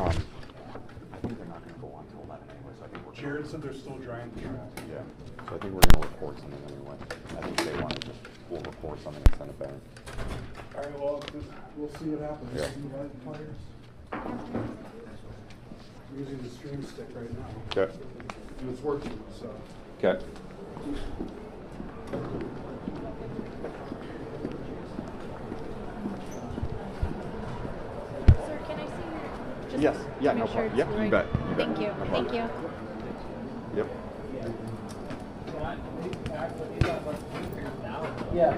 I think they're not going to go on until 11 anyway, so I think we're Jared said they're still drying the track. Yeah, so I think we're going to record something anyway. I think they want to we'll record something and send it back. All right, well, we'll see what happens. Yeah. See the players. I'm using the stream stick right now. Okay. And it's working, so. Okay. Sir, can I see your, just Yes. Yeah, to no make sure problem. it's Yep, you right? bet. Thank you. No problem. Thank you. Yep. Yeah.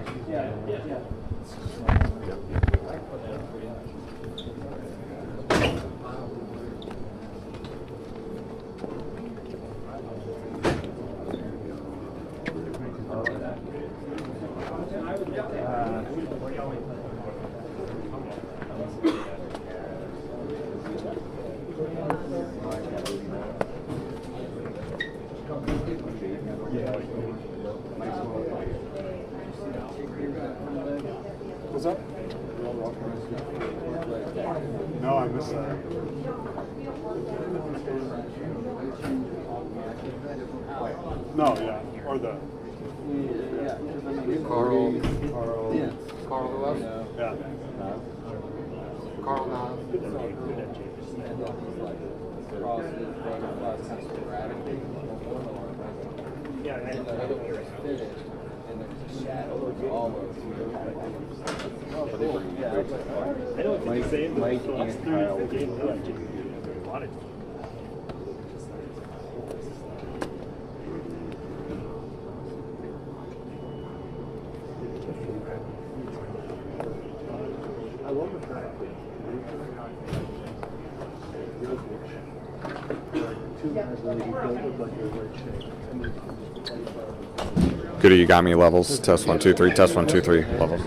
What's up? No, I missed that. No, yeah, or the Carl. Yeah. Carl who else? Yeah. Carl Nas. Mike and Kyle. I love the fact that two guys really built like you're in shape. Goody, you got me levels. Test 1, 2, 3. Test 1, 2, 3. Levels.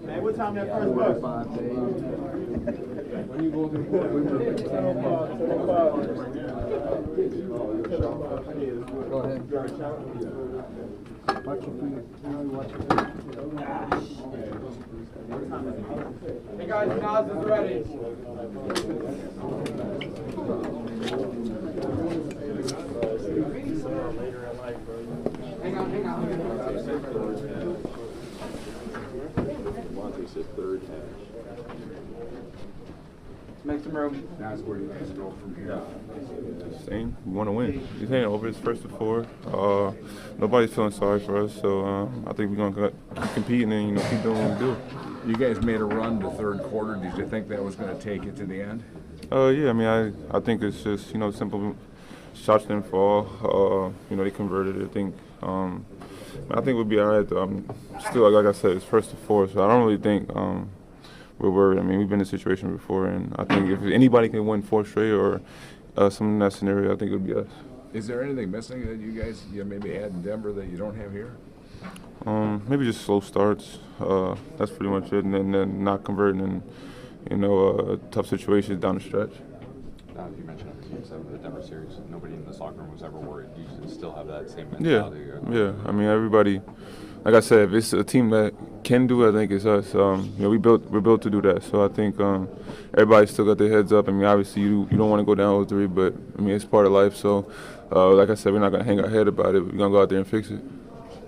Man, what time that first bus? When you go to the court, Go ahead. watch your feet. Watch your feet. Hey guys, Nas is ready. Hang on. Third Make some room. That's where you guys go from here. Same. We want to win. He's hitting over his first to four. Nobody's feeling sorry for us, so I think we're gonna keep competing and keep doing what we do. You guys made a run the third quarter. Did you think that was going to take it to the end? Yeah. I mean, I think it's just simple. Shots didn't fall. They converted it. I think we'll be all right. Though. Still, like I said, it's first to four, so I don't really think we're worried. I mean, we've been in this situation before, and I think if anybody can win 4 straight or something in that scenario, I think it would be us. Is there anything missing that you guys maybe had in Denver that you don't have here? Maybe just slow starts. That's pretty much it, and then not converting in tough situations down the stretch. You mentioned in Game 7 of the Denver series, nobody in the soccer room was ever worried. You still have that same Yeah, mentality. yeah. I mean, everybody. Like I said, if it's a team that can do it, I think it's us. We're built to do that. So I think everybody still got their heads up. I mean, obviously you don't want to go down 0-3, but I mean it's part of life. So, like I said, we're not gonna hang our head about it. We're gonna go out there and fix it.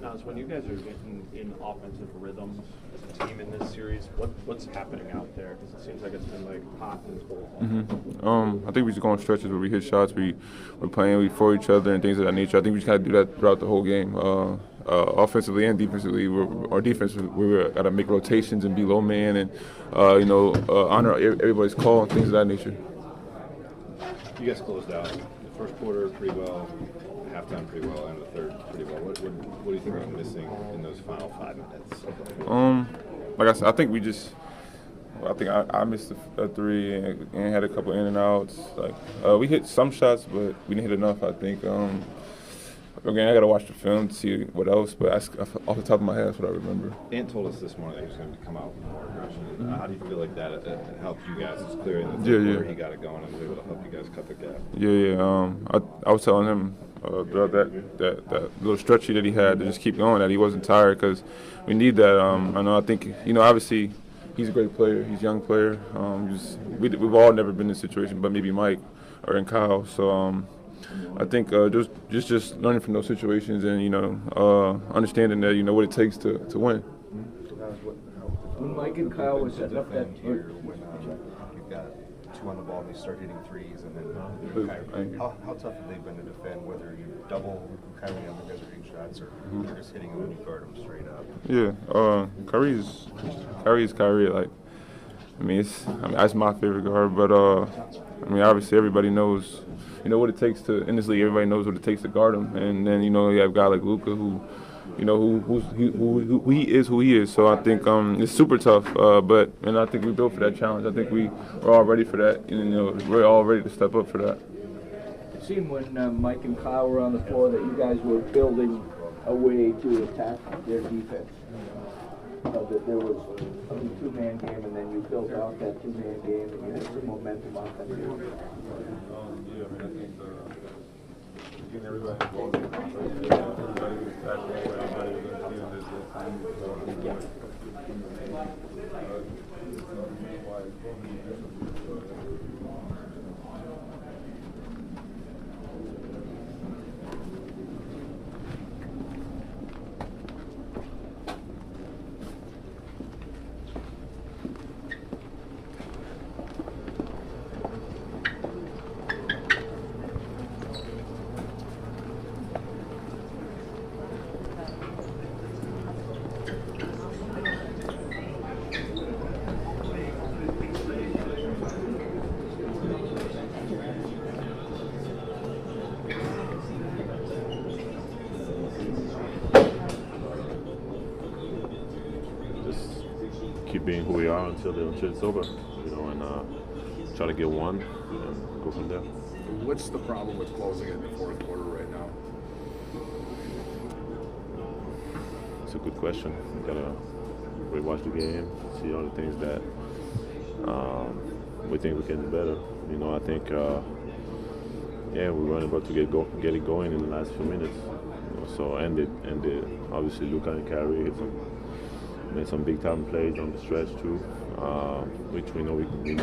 Now, when you guys are getting in offensive rhythm as a team in this series, what's happening out there? Because it seems like it's been like hot and cold. I think we just go on stretches where we hit shots, we're playing for each other and things of that nature. I think we just gotta do that throughout the whole game. Offensively and defensively, our defense, we got to make rotations and be low man and, honor everybody's call and things of that nature. You guys closed out the first quarter pretty well, halftime pretty well, and the third pretty well. What do you think was missing in those final 5 minutes? Like I said, I think I missed a three and had a couple in and outs. We hit some shots, but we didn't hit enough, I think. Again, I got to watch the film to see what else, but off the top of my head, that's what I remember. Ant told us this morning that he was going to come out with more aggression. How do you feel like that helped you guys? It's clear in the third quarter he got it going and was able to help you guys cut the gap. I was telling him throughout that little stretchy that he had to just keep going, that he wasn't tired because we need that. I think obviously he's a great player. He's a young player. We've all never been in this situation, but maybe Mike or Kyle. So. I think just learning from those situations and understanding that what it takes to win. When Mike and Kyle were setting up that here, when you've got 2 on the ball, and they start hitting threes, and then Kyrie. How tough have they been to defend? Whether you double Kyrie on the other 8 shots, or you're just hitting them and you guard them straight up. Yeah, Kyrie is Kyrie. That's my favorite guard, but obviously everybody knows. What it takes to in this league. Everybody knows what it takes to guard him, and then you have a guy like Luka who he is who he is. So I think it's super tough, but I think we built for that challenge. I think we're all ready for that. We're all ready to step up for that. It seemed when Mike and Kyle were on the floor that you guys were building a way to attack their defense. That there was a 2-man game, and then you built out that 2-man game, and you had some momentum offensively. I think getting everybody involved in the everybody was tackling, everybody was in the team. Keep being who we are until it's over, and try to get one and go from there. What's the problem with closing it in the fourth quarter right now? It's a good question. We gotta rewatch the game, see all the things that we think we can do better. I think we weren't able to get it going in the last few minutes. So ended obviously Luka and Kyrie made some big time plays on the stretch too, which we know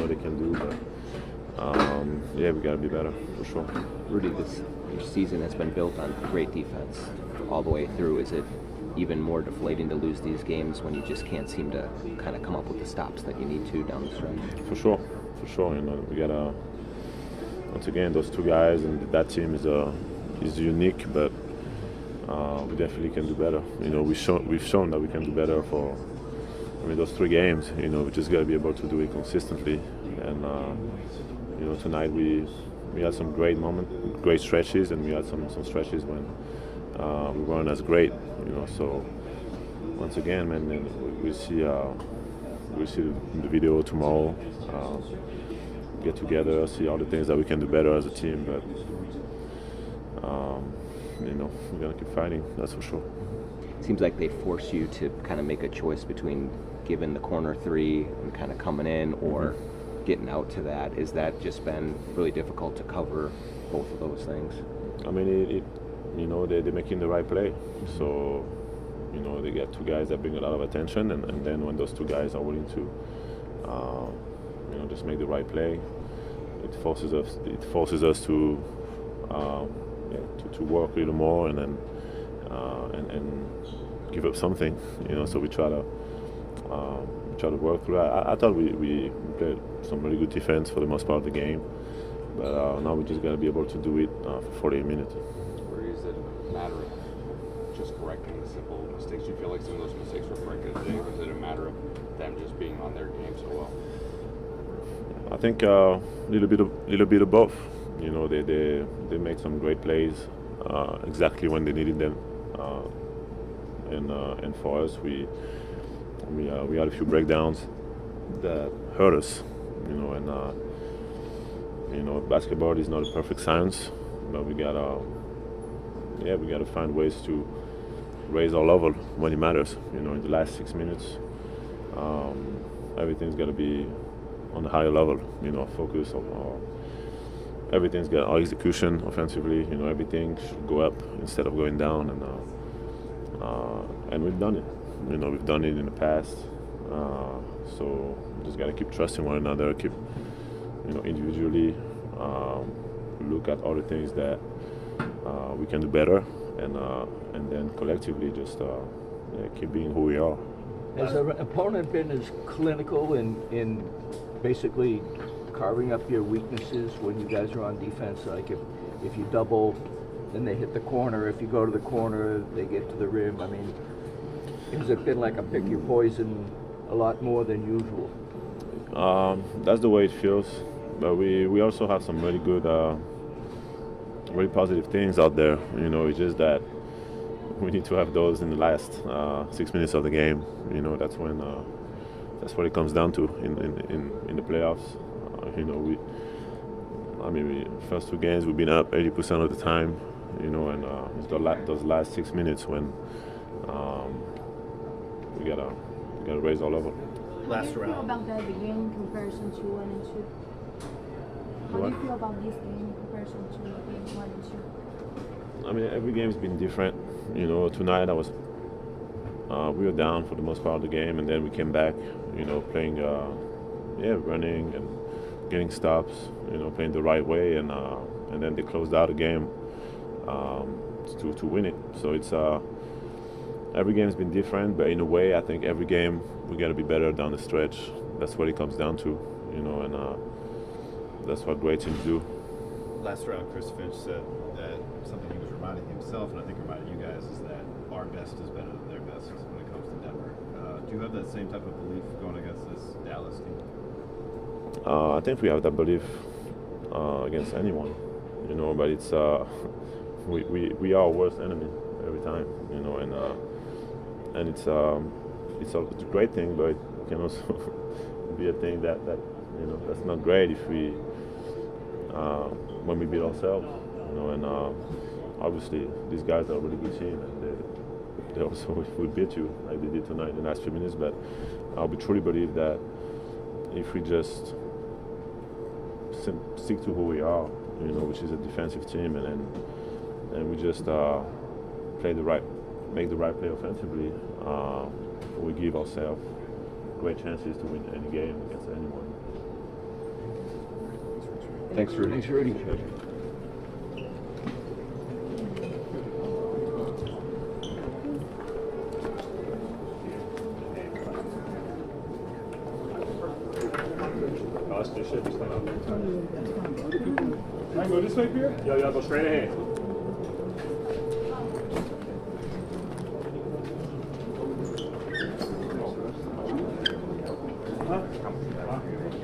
they can do. But we gotta be better for sure. Rudy, your season has been built on great defense all the way through. Is it even more deflating to lose these games when you just can't seem to kind of come up with the stops that you need to down the stretch? For sure. We gotta once again those 2 guys and that team is unique, but. We definitely can do better. We've shown that we can do better for those 3 games. We just got to be able to do it consistently. And tonight we had some great stretches, and we had some stretches when we weren't as great. So once again, man, we'll see the video tomorrow. Get together, see all the things that we can do better as a team, but. We're going to keep fighting, that's for sure. Seems like they force you to kind of make a choice between giving the corner 3 and kind of coming in or getting out to that. Is that just been really difficult to cover both of those things? I mean, they're making the right play. So, they get two guys that bring a lot of attention, and then when those two guys are willing to, just make the right play, it forces us to work a little more and then and give up something. So we try to work through. I thought we played some really good defense for the most part of the game, but now we just got to be able to do it for 48 minutes. Or is it a matter of just correcting the simple mistakes? Do you feel like some of those mistakes were corrected today, or is it a matter of them just being on their game so well? I think a little bit of both. They make some great plays exactly when they needed them, and for us, we had a few breakdowns that hurt us. Basketball is not a perfect science, but we gotta find ways to raise our level when it matters. In the last 6 minutes, everything's got to be on a higher level. Our focus, everything's got our execution offensively. Everything should go up instead of going down, and we've done it. We've done it in the past. So we just got to keep trusting one another. Keep, individually look at all the things that we can do better, and then collectively just keep being who we are. Has our opponent been as clinical in basically carving up your weaknesses when you guys are on defense? Like if you double, then they hit the corner. If you go to the corner, they get to the rim. I mean, has it been like a pick your poison a lot more than usual? That's the way it feels. But we also have some really good, really positive things out there. It's just that we need to have those in the last 6 minutes of the game. That's when that's what it comes down to in the playoffs. First two games we've been up 80% of the time. And it's those last 6 minutes when we gotta raise our level. How do you feel about that game in comparison to 1 and 2? How do you feel about this game in comparison to game 1 and 2? Every game's been different. Tonight we were down for the most part of the game, and then we came back. Playing, running and getting stops. Playing the right way, and then they closed out the game to win it. So it's every game's been different, but in a way, I think every game we got to be better down the stretch. That's what it comes down to, and that's what great teams do. Last round, Chris Finch said that something he was reminding himself, and I think reminding you guys, is that our best is better than their best when it comes to Denver. Do you have that same type of belief going against this Dallas team? I think we have that belief against anyone, but it's we are our worst enemy every time, and it's a great thing, but it can also be a thing that that's not great if we when we beat ourselves, and obviously these guys are a really good team, and they also will beat you like they did tonight in the last few minutes. But we truly believe that if we just stick to who we are, which is a defensive team, and we just make the right play offensively, we give ourselves great chances to win any game against anyone. Thanks, Rudy. Thanks, Rudy. Can I go this way, Pierre? Yeah, go straight ahead.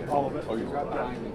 All of it? Oh, you got it behind me.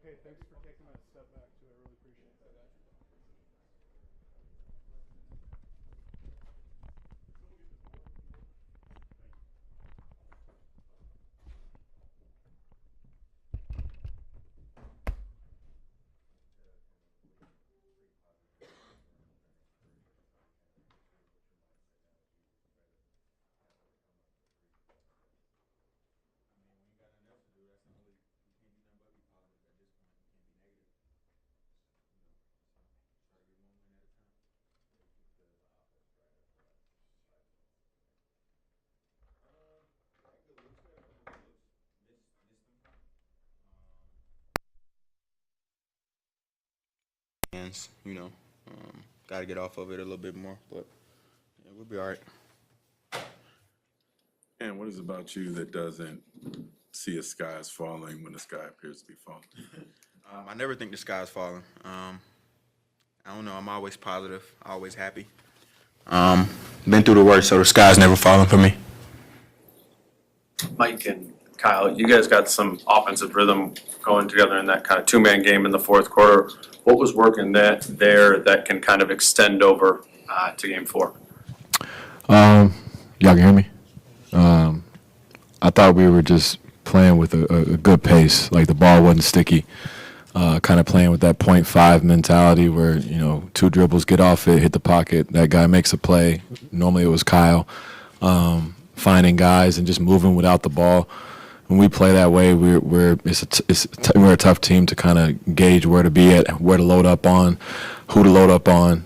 Hey, thanks for taking that step back too. I really appreciate that. Hands, got to get off of it a little bit more, but yeah, we'll be all right. And what is it about you that doesn't see a sky is falling when the sky appears to be falling? I never think the sky's falling. I don't know. I'm always positive, always happy. Been through the worst, so the sky's never falling for me. Mike and Kyle, you guys got some offensive rhythm going together in that kind of two-man game in the fourth quarter. What was working there that can kind of extend over to game 4? Y'all can hear me? I thought we were just playing with a good pace. Like the ball wasn't sticky. Kind of playing with that 0.5 mentality where, 2 dribbles, get off it, hit the pocket, that guy makes a play. Normally it was Kyle. Finding guys and just moving without the ball. When we play that way, we're a tough team to kind of gauge where to be at, where to load up on, who to load up on.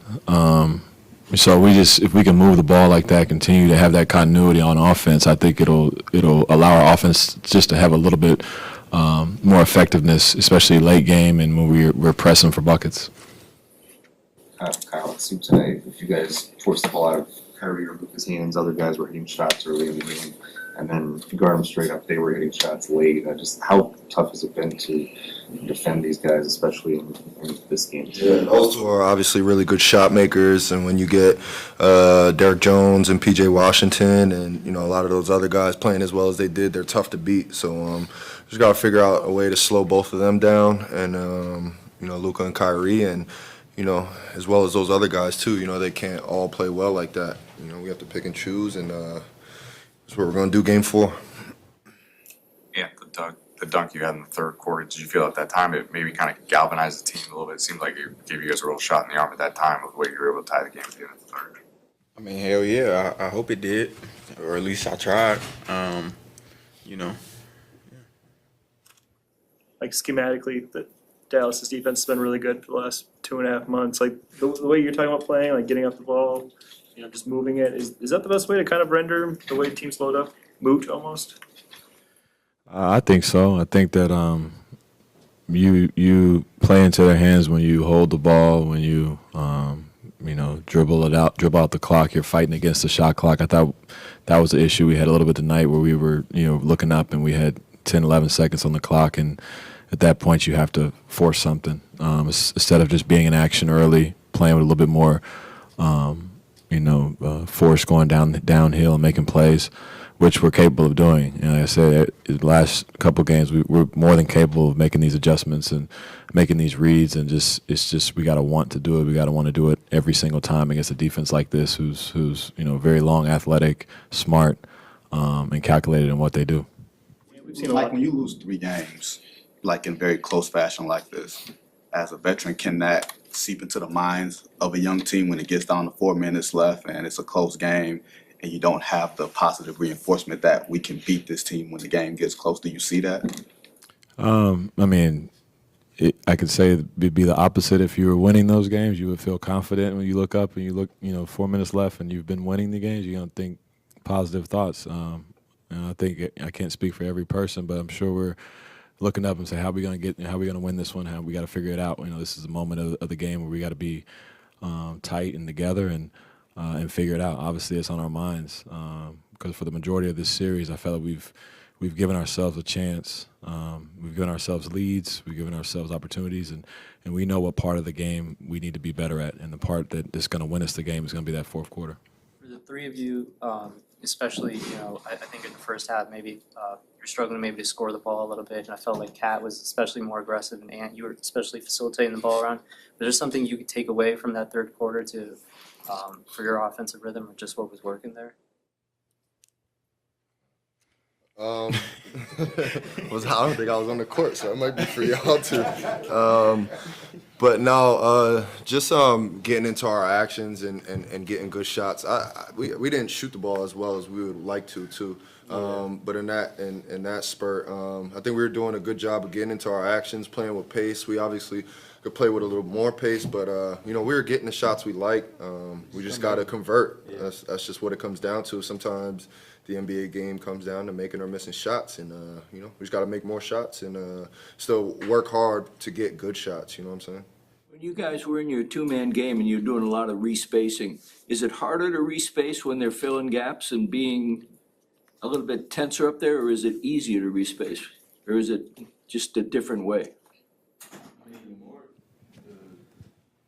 So if we can move the ball like that, continue to have that continuity on offense, I think it'll allow our offense just to have a little bit more effectiveness, especially late game and when we're pressing for buckets. Kyle, it seems today if you guys forced the ball out of Kyrie or Luka's hands, other guys were hitting shots early in the game. And then if you guard them straight up, they were hitting shots late. Just how tough has it been to defend these guys, especially in this game? Yeah, those two are obviously really good shot makers. And when you get Derek Jones and P.J. Washington and, a lot of those other guys playing as well as they did, they're tough to beat. So just got to figure out a way to slow both of them down and, Luka and Kyrie and, as well as those other guys too. They can't all play well like that. We have to pick and choose and that's what we're going to do game 4. Yeah, the dunk you had in the third quarter, did you feel at that time it maybe kind of galvanized the team a little bit? It seemed like it gave you guys a real shot in the arm at that time with the way you were able to tie the game at the end of the third. I mean, hell yeah, I hope it did, or at least I tried. Like schematically, the Dallas' defense has been really good for the last 2.5 months. Like the way you're talking about playing, like getting off the ball, just moving it. Is that the best way to kind of render the way teams load up? Moot almost? I think so. I think that you play into their hands when you hold the ball, when you dribble out the clock. You're fighting against the shot clock. I thought that was the issue we had a little bit tonight, where we were looking up and we had 10, 11 seconds on the clock, and at that point you have to force something instead of just being in action early, playing with a little bit more. force going downhill and making plays, which we're capable of doing. And like I said, the last couple games, we're more than capable of making these adjustments and making these reads. And it's just we got to want to do it. We got to want to do it every single time against a defense like this, who's very long, athletic, smart, and calculated in what they do. Like when you lose 3 games, like in very close fashion like this, as a veteran, can that seep into the minds of a young team when it gets down to 4 minutes left and it's a close game and you don't have the positive reinforcement that we can beat this team when the game gets close? Do you see that? I could say it'd be the opposite. If you were winning those games, you would feel confident when you look up and you look, 4 minutes left and you've been winning the games, you're going to think positive thoughts. And I think I can't speak for every person, but I'm sure we're looking up and say, how are we going to win this one? How we got to figure it out. This is a moment of the game where we got to be tight and together and figure it out. Obviously, it's on our minds because for the majority of this series, I felt like we've given ourselves a chance. We've given ourselves leads. We've given ourselves opportunities, and we know what part of the game we need to be better at. And the part that is going to win us the game is going to be that fourth quarter. For the three of you, especially, I think in the first half, maybe you're struggling maybe to score the ball a little bit, and I felt like Cat was especially more aggressive, and Ant, you were especially facilitating the ball around. Was there something you could take away from that third quarter to for your offensive rhythm, or just what was working there? I don't think I was on the court, so it might be for y'all too. But no, just getting into our actions and getting good shots. We didn't shoot the ball as well as we would like to too. But in that spurt, I think we were doing a good job of getting into our actions, playing with pace. We obviously could play with a little more pace, but we were getting the shots we like. We just got to convert. That's just what it comes down to. Sometimes the NBA game comes down to making or missing shots, and we just got to make more shots and still work hard to get good shots. You know what I'm saying? When you guys were in your two-man game and you're doing a lot of respacing, is it harder to respace when they're filling gaps and being a little bit tenser up there, or is it easier to respace, or is it just a different way?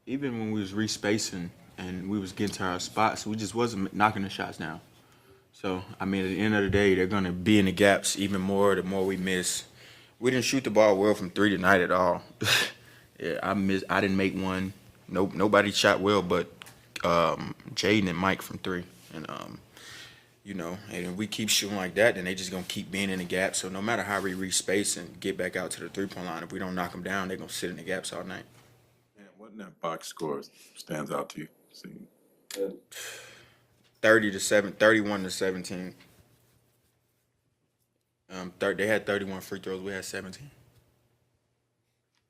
Even when we was respacing and we was getting to our spots, we just wasn't knocking the shots down. So, at the end of the day, they're going to be in the gaps even more the more we miss. We didn't shoot the ball well from 3 tonight at all. Yeah, I didn't make one. Nobody shot well but Jaden and Mike from 3. And, and if we keep shooting like that, then they just going to keep being in the gaps. So, no matter how we respace and get back out to the three-point line, if we don't knock them down, they're going to sit in the gaps all night. Man, what in that box score stands out to you? 31 to 17. They had 31 free throws. We had 17.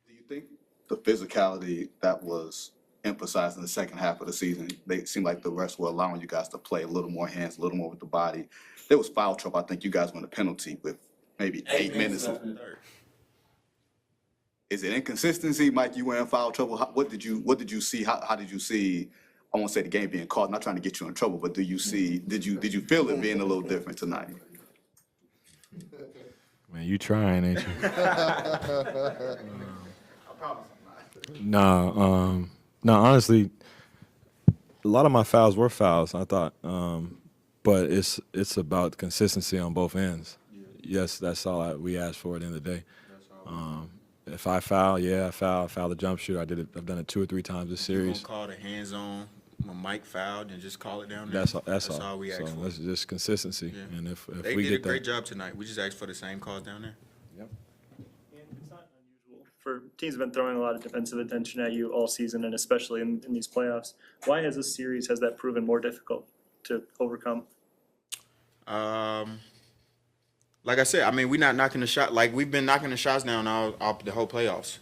Do you think the physicality that was emphasized in the second half of the season, they seemed like the refs were allowing you guys to play a little more hands, a little more with the body? There was foul trouble. I think you guys won a penalty with maybe 8 minutes. Is it inconsistency, Mike? You were in foul trouble. What did you see? How did you see? I won't say the game being called. I'm not trying to get you in trouble, but did you feel it being a little different tonight? Man, you trying, ain't you? No, honestly, a lot of my fouls were fouls, I thought. But it's about consistency on both ends. Yes, that's all we asked for at the end of the day. If I foul, I foul the jump shooter. I've done it 2 or 3 times this series. We're gonna call the hands on when Mike fouled and just call it down there. That's all we asked for. It's just consistency. Yeah. And if they we did get a great that, job tonight. We just asked for the same calls down there. Yep. And it's not unusual for teams have been throwing a lot of defensive attention at you all season, and especially in these playoffs. Why has this series that proven more difficult to overcome? Like I said, we're not knocking the shot. Like we've been knocking the shots down all the whole playoffs.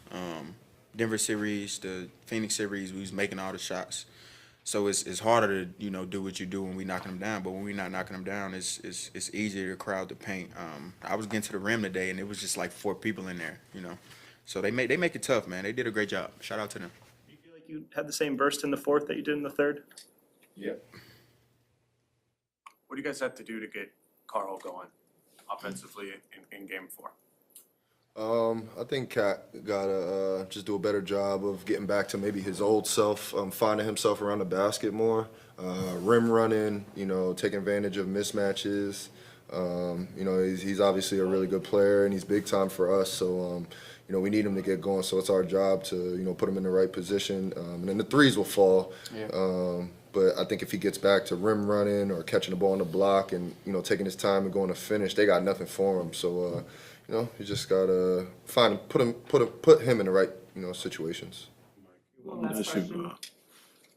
Denver series, the Phoenix series, we was making all the shots. So it's harder to do what you do when we knocking them down. But when we're not knocking them down, it's easier to crowd the paint. I was getting to the rim today, and it was just like 4 people in there. So they make it tough, man. They did a great job. Shout out to them. Do you feel like you had the same burst in the fourth that you did in the third? Yep. What do you guys have to do to get Carl going offensively in game 4? I think Cat gotta just do a better job of getting back to maybe his old self, finding himself around the basket more, rim running, taking advantage of mismatches. He's obviously a really good player and he's big time for us. So, we need him to get going. So it's our job to, put him in the right position. And then the threes will fall. Yeah. But I think if he gets back to rim running or catching the ball on the block and, taking his time and going to finish, they got nothing for him. So, you just gotta put him in the right, situations. I ask you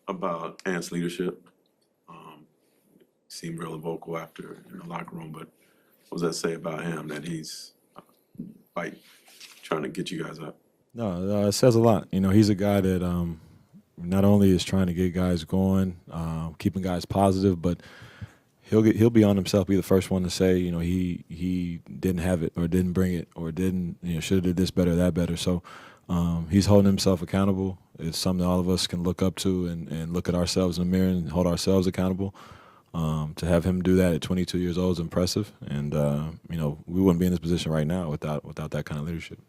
about Ant's leadership. Seemed real vocal after in the locker room, but what does that say about him that he's trying to get you guys up? No, it says a lot. He's a guy that not only is trying to get guys going, keeping guys positive, but he'll be on himself, be the first one to say, he didn't have it or didn't bring it or didn't, should have did this better, that better. So he's holding himself accountable. It's something all of us can look up to and look at ourselves in the mirror and hold ourselves accountable. To have him do that at 22 years old is impressive, and we wouldn't be in this position right now without that kind of leadership.